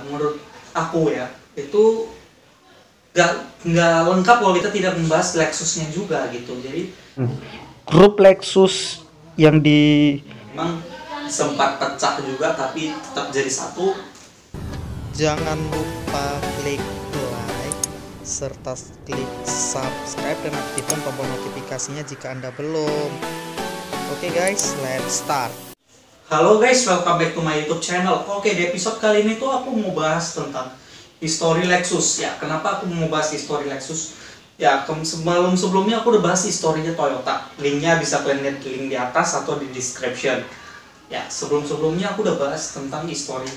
menurut aku ya, itu nggak lengkap kalau kita tidak membahas Lexusnya juga gitu. Jadi Grup Lexus yang memang sempat pecah juga tapi tetap jadi satu. Jangan lupa klik like serta klik subscribe dan aktifkan tombol notifikasinya jika Anda belum. Oke guys, let's start. Halo guys, welcome back to my YouTube channel. Oke, di episode kali ini tuh aku mau bahas tentang histori Lexus. Ya, kenapa aku mau bahas histori Lexus? Ya, sebelumnya aku udah bahas historinya Toyota. Linknya bisa kalian lihat di link di atas atau di description. Ya, sebelumnya aku udah bahas tentang histori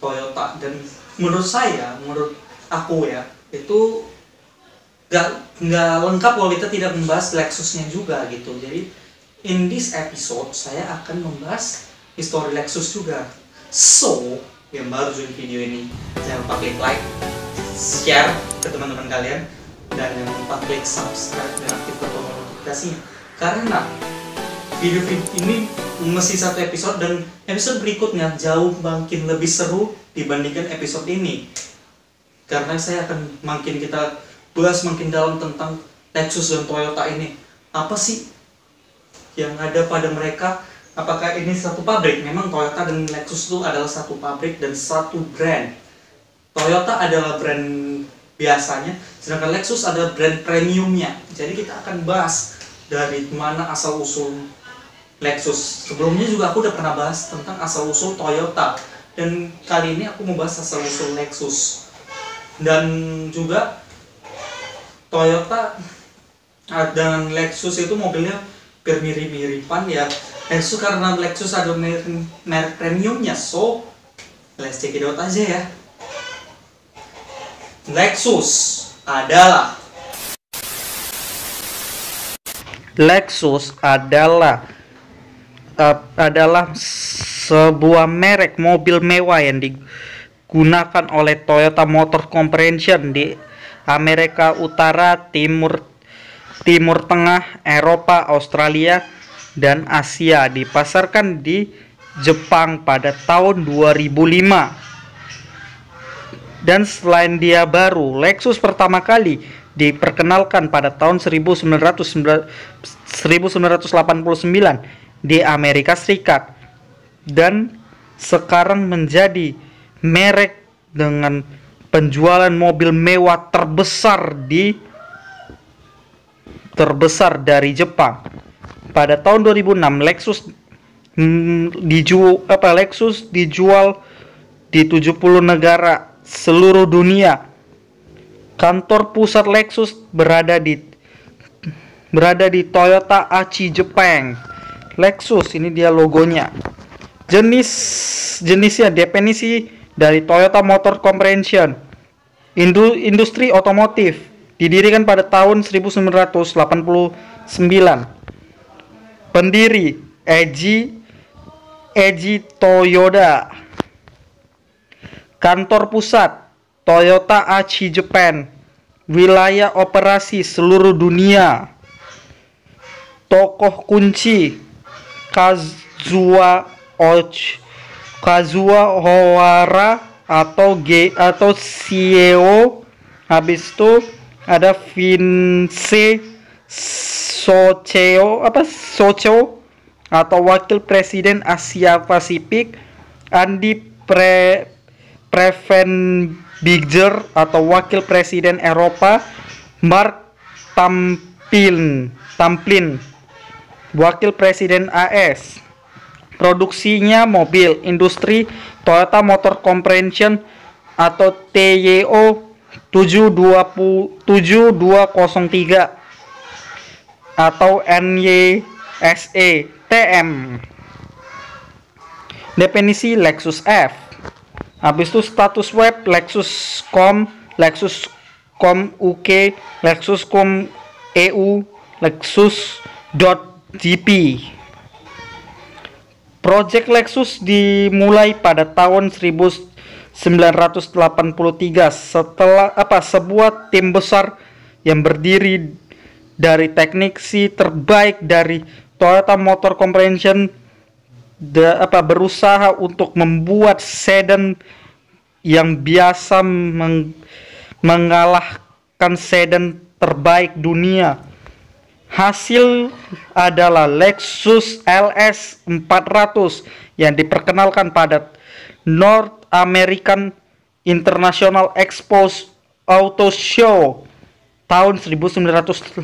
Toyota, dan menurut aku ya, itu nggak lengkap kalau kita tidak membahas Lexusnya juga gitu. Jadi in this episode saya akan membahas histori Lexus juga. So, yang baru join video ini jangan lupa klik like, share ke teman-teman kalian, dan jangan lupa klik subscribe dan aktifkan tombol notifikasinya, karena video ini masih satu episode dan episode berikutnya jauh makin lebih seru dibandingkan episode ini, karena saya akan kita bahas makin dalam tentang Lexus dan Toyota ini. Apa sih yang ada pada mereka? Apakah ini satu pabrik? Memang Toyota dan Lexus itu adalah satu pabrik dan satu brand. Toyota adalah brand biasanya, sedangkan Lexus adalah brand premiumnya. Jadi kita akan bahas dari mana asal usul Lexus. Sebelumnya juga aku udah pernah bahas tentang asal usul Toyota, dan kali ini aku mau bahas asal usul Lexus. Dan juga Toyota dan Lexus itu mobilnya mirip-miripan ya. Lexus karena Lexus ada merek premiumnya, so let's check it out aja ya. Lexus adalah sebuah merek mobil mewah yang digunakan oleh Toyota Motor Corporation di Amerika Utara, Timur Tengah, Eropa, Australia, dan Asia. Dipasarkan di Jepang pada tahun 2005. Dan selain dia baru, Lexus pertama kali diperkenalkan pada tahun 1989 di Amerika Serikat, dan sekarang menjadi merek dengan penjualan mobil mewah terbesar dari Jepang. Pada tahun 2006 Lexus dijual di 70 negara seluruh dunia. Kantor pusat Lexus berada di Toyota Aichi, Jepang. Lexus ini dia logonya. Jenisnya definisi dari Toyota Motor Corporation. Industri otomotif, didirikan pada tahun 1989. Pendiri Eiji Toyoda. Kantor pusat Toyota Aichi, Jepang. Wilayah operasi seluruh dunia. Tokoh kunci Kazuo Howara atau CEO. Habis itu ada Vince Socheo atau Wakil Presiden Asia Pasifik. Andy Prevenbigger atau Wakil Presiden Eropa. Mark Tamplin, Wakil Presiden AS. Produksinya mobil industri Toyota Motor Corporation atau TYO 7203 atau NYSE TM. Definisi Lexus F. Habis itu status web Lexus.com, Lexus.com UK, Lexus.com EU, Lexus.gp. Project Lexus dimulai pada tahun 1983 setelah sebuah tim besar yang berdiri dari teknisi terbaik dari Toyota Motor Corporation berusaha untuk membuat sedan yang biasa mengalahkan sedan terbaik dunia. Hasil adalah Lexus LS 400 yang diperkenalkan pada North American International Expo Auto Show tahun 1989.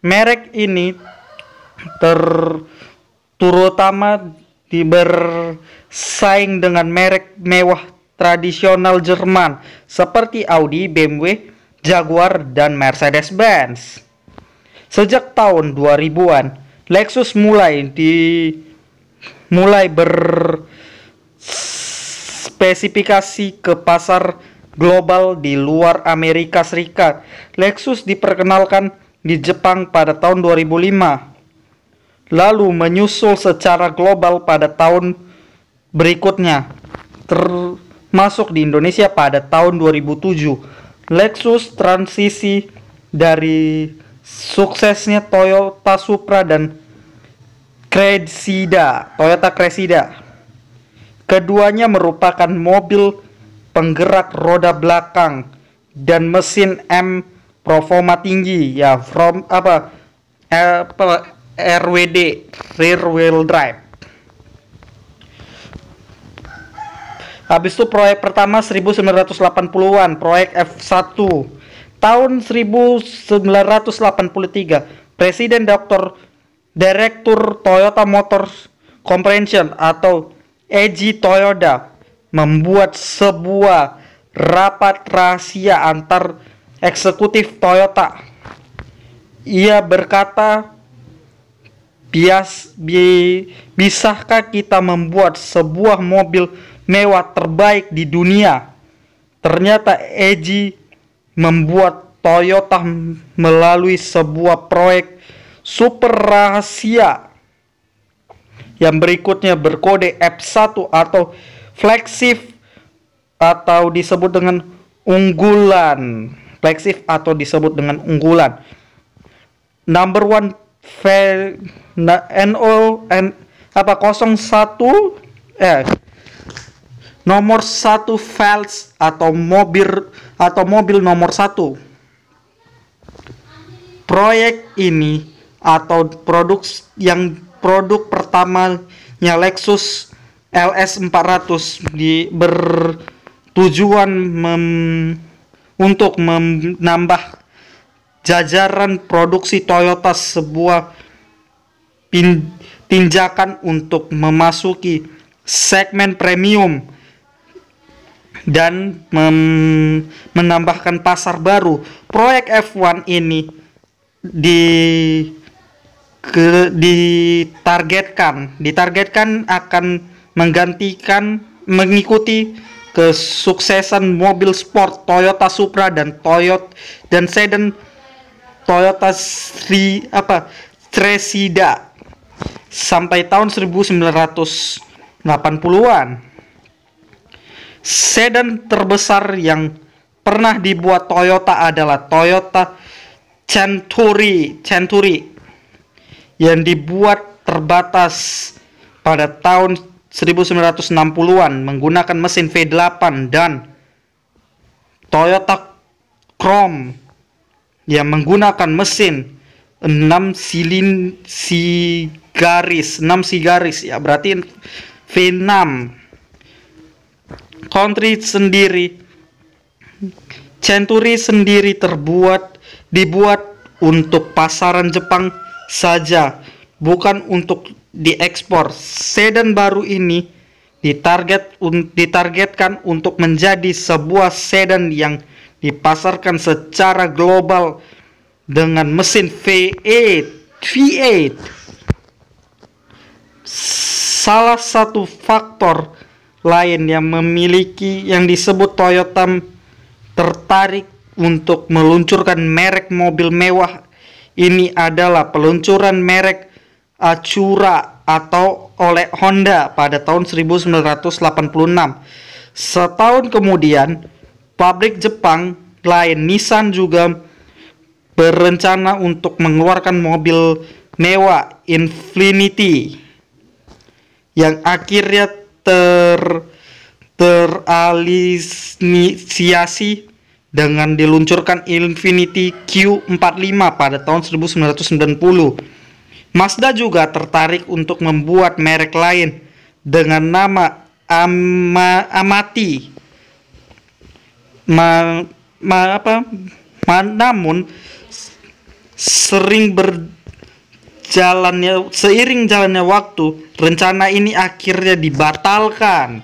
Merek ini terutama bersaing dengan merek mewah tradisional Jerman seperti Audi, BMW, Jaguar, dan Mercedes-Benz. Sejak tahun 2000-an, Lexus mulai berspesifikasi ke pasar global di luar Amerika Serikat. Lexus diperkenalkan di Jepang pada tahun 2005, lalu menyusul secara global pada tahun berikutnya, termasuk di Indonesia pada tahun 2007. Lexus transisi dari suksesnya Toyota Supra dan Toyota Cressida. Keduanya merupakan mobil penggerak roda belakang dan mesin M performa tinggi, ya RWD, rear wheel drive. Habis itu proyek pertama 1980-an, proyek F1. Tahun 1983, Presiden Direktur Toyota Motor Corporation atau Eiji Toyoda membuat sebuah rapat rahasia antar eksekutif Toyota. Ia berkata, bisakah kita membuat sebuah mobil mewah terbaik di dunia? Ternyata Eiji membuat Toyota melalui sebuah proyek super rahasia yang berikutnya berkode F1 atau flagship atau disebut dengan unggulan. Flagship atau disebut dengan unggulan. Number 1 nomor 1 Vels atau mobil nomor 1. Proyek ini atau produk pertamanya Lexus LS 400 bertujuan untuk menambah jajaran produksi Toyota, sebuah tinjakan untuk memasuki segmen premium dan menambahkan pasar baru. Proyek F1 ini ditargetkan akan mengikuti kesuksesan mobil sport Toyota Supra dan sedan Toyota Cressida sampai tahun 1980-an. Sedan terbesar yang pernah dibuat Toyota adalah Toyota Century yang dibuat terbatas pada tahun 1960-an menggunakan mesin V8, dan Toyota Crown yang menggunakan mesin 6 sigaris, ya berarti V6. Century sendiri dibuat untuk pasaran Jepang saja, bukan untuk diekspor. Sedan baru ini ditargetkan untuk menjadi sebuah sedan yang dipasarkan secara global dengan mesin V8. Salah satu faktor lain yang disebut Toyota tertarik untuk meluncurkan merek mobil mewah ini adalah peluncuran merek Acura oleh Honda pada tahun 1986. Setahun kemudian, pabrik Jepang lain Nissan juga berencana untuk mengeluarkan mobil mewah Infiniti yang akhirnya teralisiasi dengan diluncurkan Infiniti Q45 pada tahun 1990. Mazda juga tertarik untuk membuat merek lain dengan nama Amati. Namun seiring jalannya waktu, rencana ini akhirnya dibatalkan.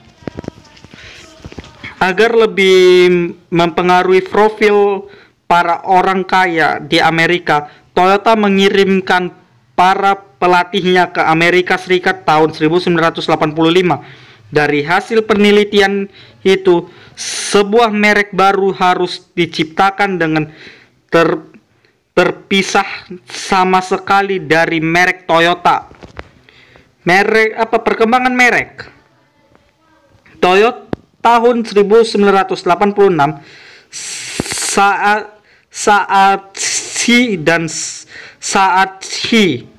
Agar lebih mempengaruhi profil para orang kaya di Amerika, Toyota mengirimkan para pelatihnya ke Amerika Serikat tahun 1985. Dari hasil penelitian itu, sebuah merek baru harus diciptakan dengan terpisah sama sekali dari merek Toyota. Perkembangan merek Toyota tahun 1986 Saatchi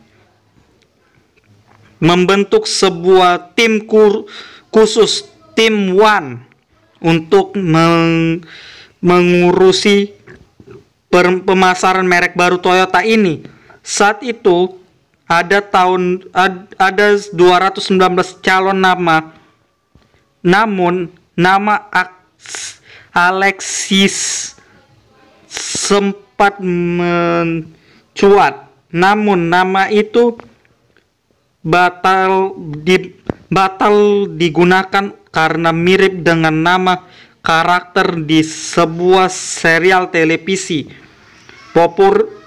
membentuk sebuah tim khusus, Tim One, untuk mengurusi pemasaran merek baru Toyota ini. Saat itu ada 219 calon nama. Namun nama Alexis sempat mencuat. Namun nama itu batal digunakan karena mirip dengan nama karakter di sebuah serial televisi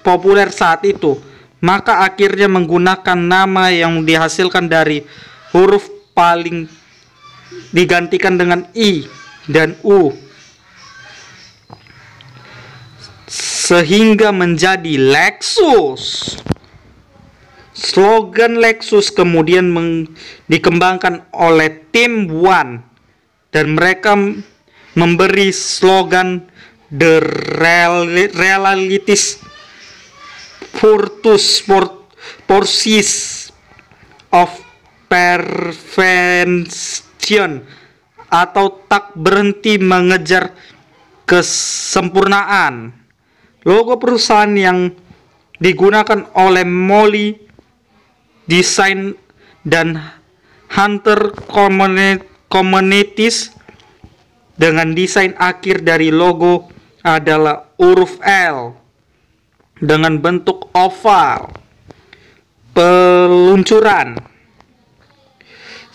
populer saat itu. Maka akhirnya menggunakan nama yang dihasilkan dari huruf paling digantikan dengan I dan U sehingga menjadi Lexus. Slogan Lexus kemudian dikembangkan oleh Tim One dan mereka memberi slogan The Realities Pursuit of Perfection, atau tak berhenti mengejar kesempurnaan. Logo perusahaan yang digunakan oleh Molly Design dan Hunter Communities dengan desain akhir dari logo adalah huruf L dengan bentuk oval. Peluncuran.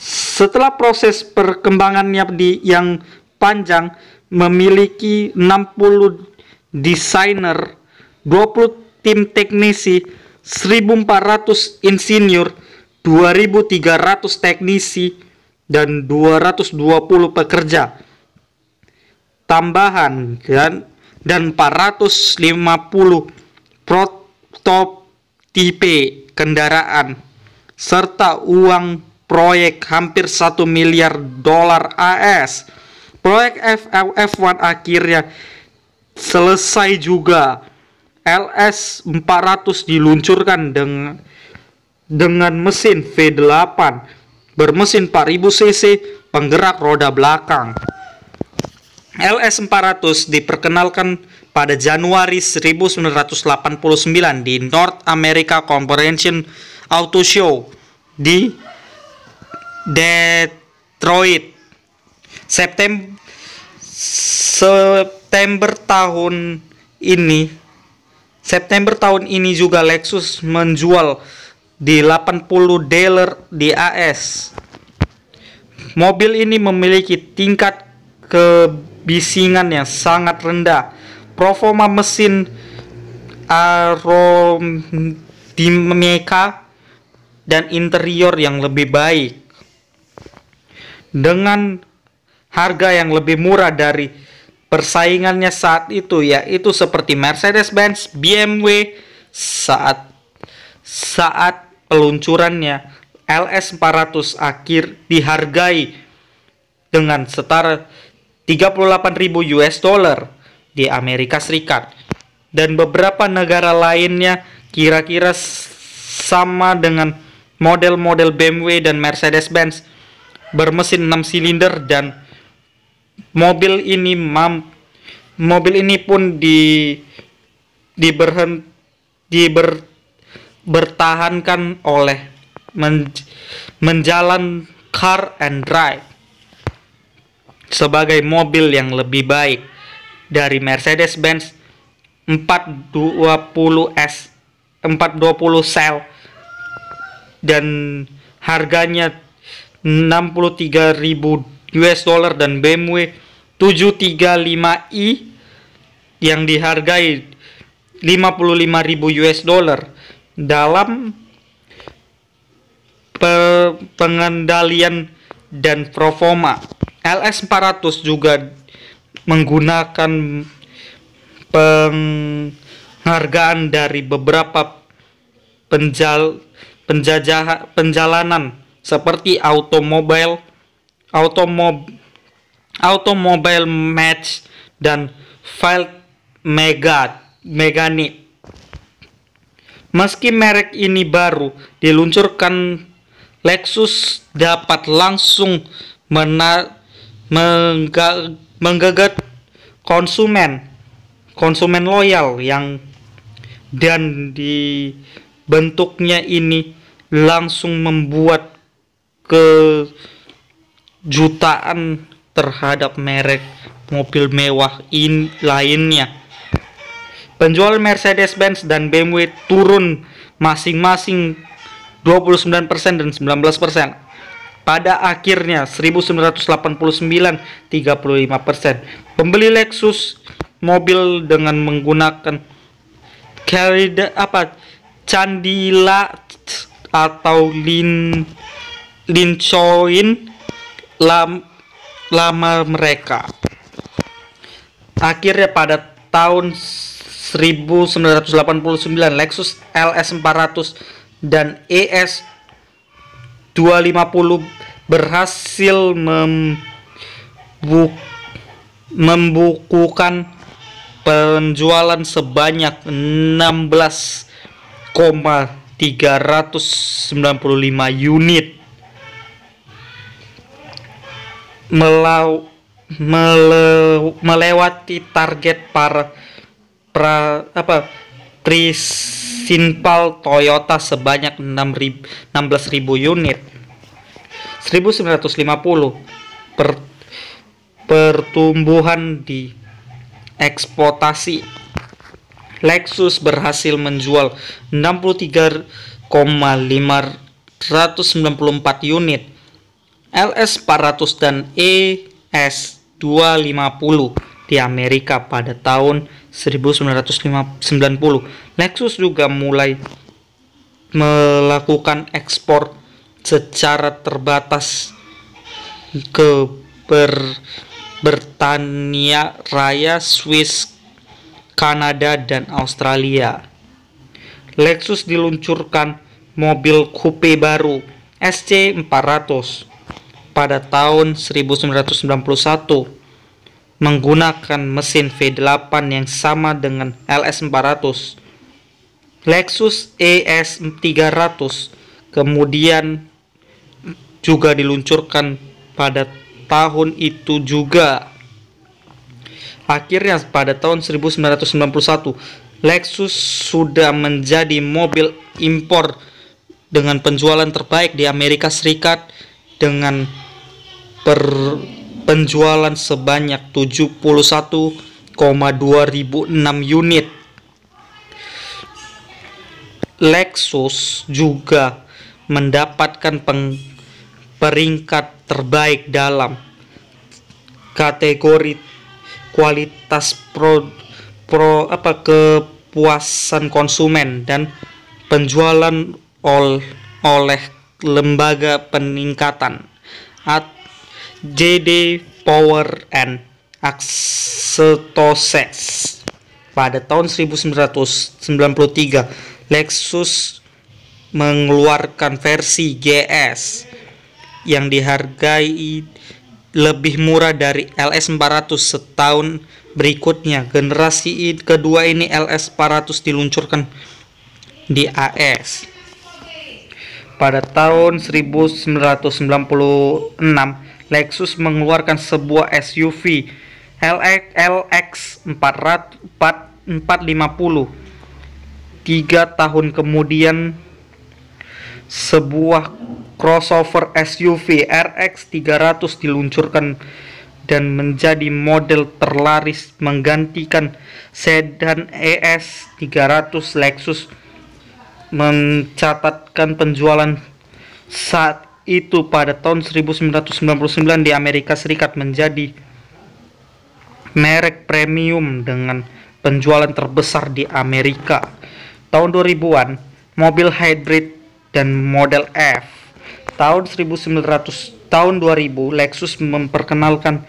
Setelah proses perkembangannya yang panjang, memiliki 60 desainer, 20 tim teknisi, 1.400 insinyur, 2.300 teknisi, dan 220 pekerja tambahan dan 450 prototipe kendaraan serta uang proyek hampir $1 miliar AS. Proyek F1 akhirnya selesai juga. LS400 diluncurkan dengan mesin V8 bermesin 4000 cc penggerak roda belakang. LS400 diperkenalkan pada Januari 1989 di North America Corporation Auto Show di Detroit. September tahun ini juga Lexus menjual di 80 dealer di AS. Mobil ini memiliki tingkat kebisingan yang sangat rendah, performa mesin aerodinamika dan interior yang lebih baik, dengan harga yang lebih murah dari persaingannya saat itu, yaitu seperti Mercedes-Benz, BMW. Saat peluncurannya, LS400 akhir dihargai dengan setara $38.000 di Amerika Serikat, dan beberapa negara lainnya kira-kira sama dengan model-model BMW dan Mercedes-Benz bermesin 6 silinder dan Mobil ini pun bertahankan oleh menjalan Car and Drive sebagai mobil yang lebih baik dari Mercedes-Benz 420 sel dan harganya 63.000 US dollar, dan BMW 735i yang dihargai 55.000 US dollar. Dalam pengendalian dan performa, LS 400 juga menggunakan penghargaan dari beberapa penjalanan seperti Automobile Match dan Field Magazine. Meski merek ini baru diluncurkan, Lexus dapat langsung menggeget konsumen loyal dan dibentuknya ini langsung membuat kejutaan terhadap merek mobil mewah lainnya. Penjualan Mercedes-Benz dan BMW turun masing-masing 29% dan 19%. Pada akhirnya 1989 35%. Pembeli Lexus mobil dengan menggunakan Cadillac atau Lincoln lama mereka. Akhirnya pada tahun 1989 Lexus LS 400 dan ES 250 berhasil membukukan penjualan sebanyak 16,395 unit, melewati target para prinsipal Toyota sebanyak 16.000 unit. 1950 pertumbuhan di ekspektasi. Lexus berhasil menjual 63,594 unit LS 400 dan ES 250 di Amerika pada tahun 1990. Lexus juga mulai melakukan ekspor secara terbatas ke Britania Raya, Swiss, Kanada, dan Australia. Lexus diluncurkan mobil coupe baru SC 400 pada tahun 1991 menggunakan mesin V8 yang sama dengan LS 400. Lexus ES 300 kemudian juga diluncurkan pada tahun itu juga. Akhirnya pada tahun 1991 Lexus sudah menjadi mobil impor dengan penjualan terbaik di Amerika Serikat dengan penjualan sebanyak 71,206 unit. Lexus juga mendapatkan peringkat terbaik dalam kategori kualitas kepuasan konsumen dan penjualan oleh lembaga peningkatan JD Power and Associates. Pada tahun 1993 Lexus mengeluarkan versi GS yang dihargai lebih murah dari LS 400 setahun berikutnya. Generasi kedua ini LS 400 diluncurkan di AS. Pada tahun 1996 Lexus mengeluarkan sebuah SUV LX 450. 3 tahun kemudian sebuah crossover SUV RX 300 diluncurkan dan menjadi model terlaris menggantikan sedan ES 300. Lexus mencatatkan penjualan saat itu pada tahun 1999 di Amerika Serikat menjadi merek premium dengan penjualan terbesar di Amerika. Tahun 2000-an, mobil hybrid dan model F. Tahun 2000, Lexus memperkenalkan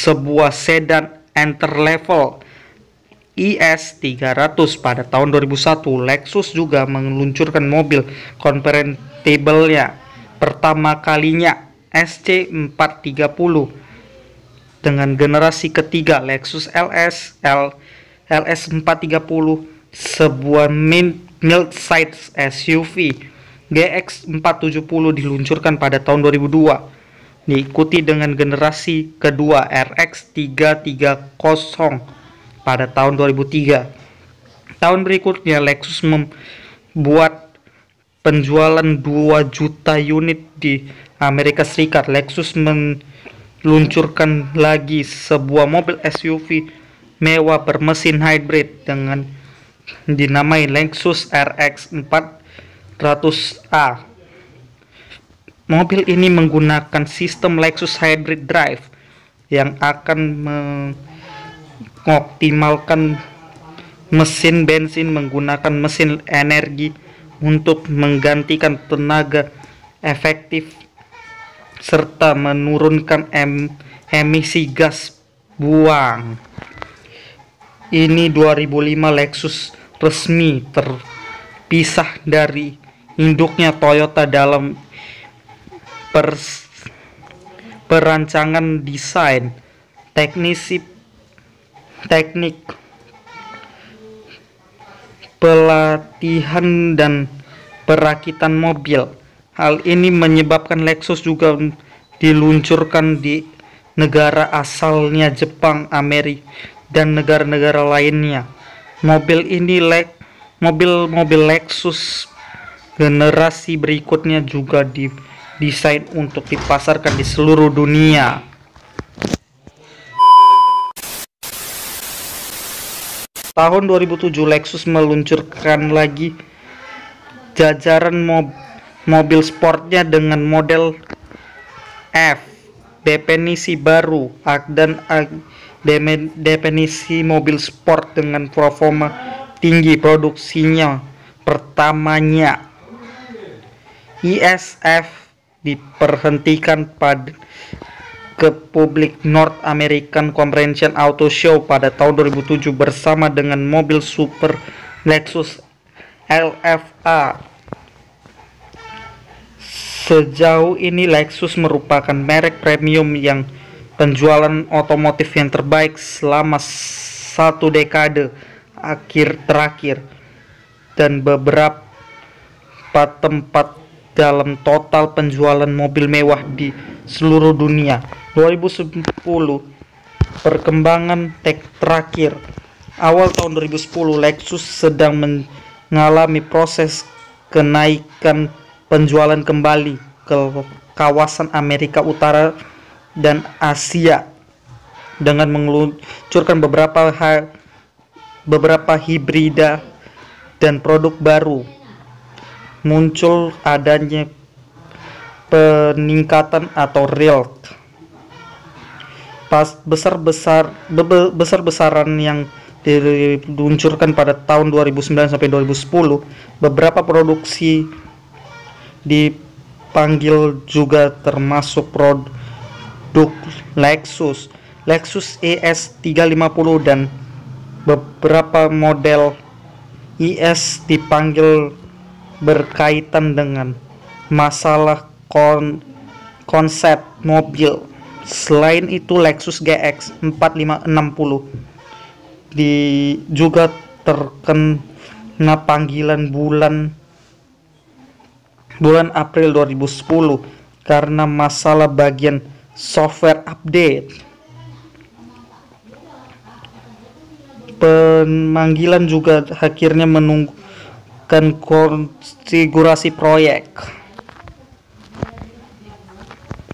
sebuah sedan entry-level ES 300. Pada tahun 2001, Lexus juga meluncurkan mobil convertible-nya pertama kalinya, SC 430, dengan generasi ketiga Lexus LS 430, sebuah mid-size SUV. GX 470 diluncurkan pada tahun 2002, diikuti dengan generasi kedua RX 330 pada tahun 2003. Tahun berikutnya Lexus membuat penjualan 2 juta unit di Amerika Serikat. Lexus meluncurkan lagi sebuah mobil SUV mewah bermesin hybrid dengan dinamai Lexus RX 400A. Mobil ini menggunakan sistem Lexus Hybrid Drive yang akan mengoptimalkan mesin bensin menggunakan mesin energi untuk menggantikan tenaga efektif serta menurunkan emisi gas buang. Ini 2005 Lexus resmi terpisah dari induknya Toyota dalam perancangan desain, teknik pelatihan dan perakitan mobil. Hal ini menyebabkan Lexus juga diluncurkan di negara asalnya Jepang, Amerika, dan negara-negara lainnya. Mobil Lexus generasi berikutnya juga didesain untuk dipasarkan di seluruh dunia. Tahun 2007 Lexus meluncurkan lagi jajaran mobil sportnya dengan model F, definisi baru, dan definisi mobil sport dengan performa tinggi. Produksinya pertamanya ISF diperhentikan ke publik North American Convention Auto Show pada tahun 2007 bersama dengan mobil super Lexus LFA. Sejauh ini Lexus merupakan merek premium yang penjualan otomotif yang terbaik selama 1 dekade terakhir dan beberapa tempat dalam total penjualan mobil mewah di seluruh dunia. 2010 perkembangan terakhir. Awal tahun 2010 Lexus sedang mengalami proses kenaikan penjualan kembali ke kawasan Amerika Utara dan Asia dengan meluncurkan beberapa hibrida dan produk baru. Muncul adanya peningkatan atau yield besar-besaran yang diluncurkan pada tahun 2009 sampai 2010. Beberapa produksi dipanggil juga termasuk produk Lexus ES 350 dan beberapa model ES dipanggil berkaitan dengan masalah konsep mobil. Selain itu Lexus GX 4560 juga terkena panggilan bulan April 2010 karena masalah bagian software update. Pemanggilan juga akhirnya menunggukan konfigurasi proyek.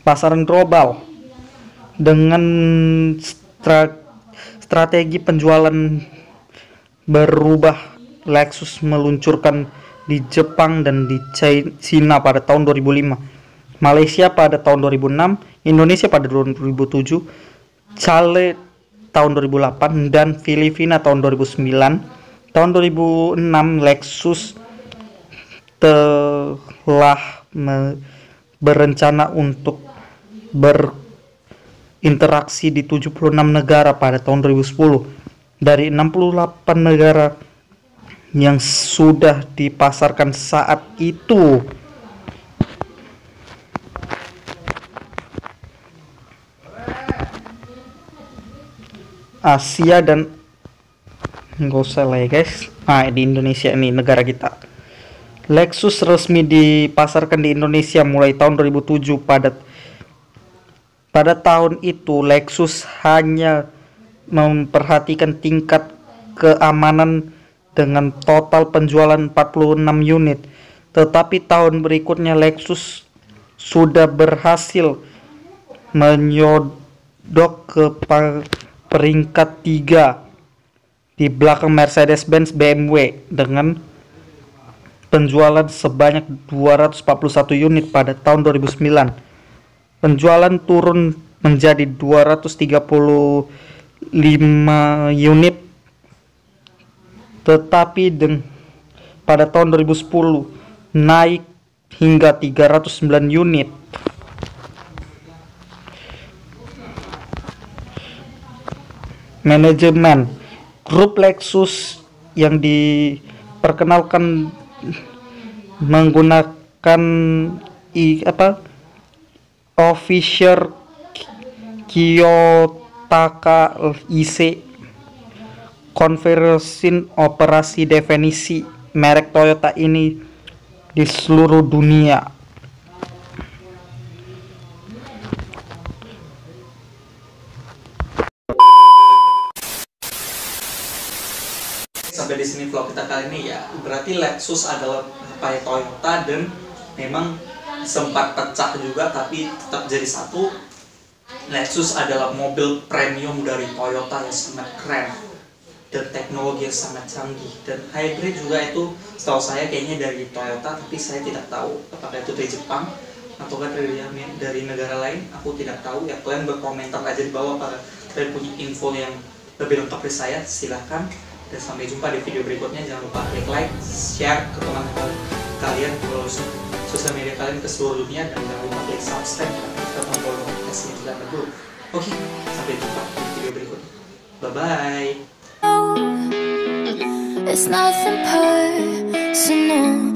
Pasaran global dengan strategi penjualan berubah. Lexus meluncurkan di Jepang dan di China pada tahun 2005, Malaysia pada tahun 2006, Indonesia pada 2007, Chile tahun 2008, dan Filipina tahun 2009. Tahun 2006 Lexus telah berencana untuk berinteraksi di 76 negara pada tahun 2010. Dari 68 negara yang sudah dipasarkan saat itu, Asia dan nggak usah lah ya guys. Nah, di Indonesia ini negara kita. Lexus resmi dipasarkan di Indonesia mulai tahun 2007. Pada tahun itu Lexus hanya memperhatikan tingkat keamanan dengan total penjualan 46 unit. Tetapi tahun berikutnya Lexus sudah berhasil menyodok ke peringkat 3 di belakang Mercedes-Benz, BMW dengan penjualan sebanyak 241 unit pada tahun 2009. Penjualan turun menjadi 235 unit, tetapi pada tahun 2010 naik hingga 309 unit. Manajemen grup Lexus yang diperkenalkan menggunakan Officer Kiyotaka IC konversi operasi definisi merek Toyota ini di seluruh dunia. Sampai di sini vlog kita kali ini ya. Berarti Lexus adalah kayak Toyota dan memang sempat pecah juga tapi tetap jadi satu. Lexus adalah mobil premium dari Toyota yang sangat keren dan teknologi yang sangat canggih, dan hybrid juga itu setahu saya kayaknya dari Toyota, tapi saya tidak tahu apakah itu dari Jepang atau dari negara lain. Aku tidak tahu ya, kalian berkomentar aja di bawah kalau kalian punya info yang lebih lengkap dari saya, silahkan. Dan sampai jumpa di video berikutnya. Jangan lupa klik like, share ke teman-teman kalian, follow sosial media kalian ke seluruh dunia, dan jangan lupa klik subscribe ke tombol notifikasinya juga dulu. Oke, sampai jumpa di video berikutnya. Bye bye. It's nothing personal.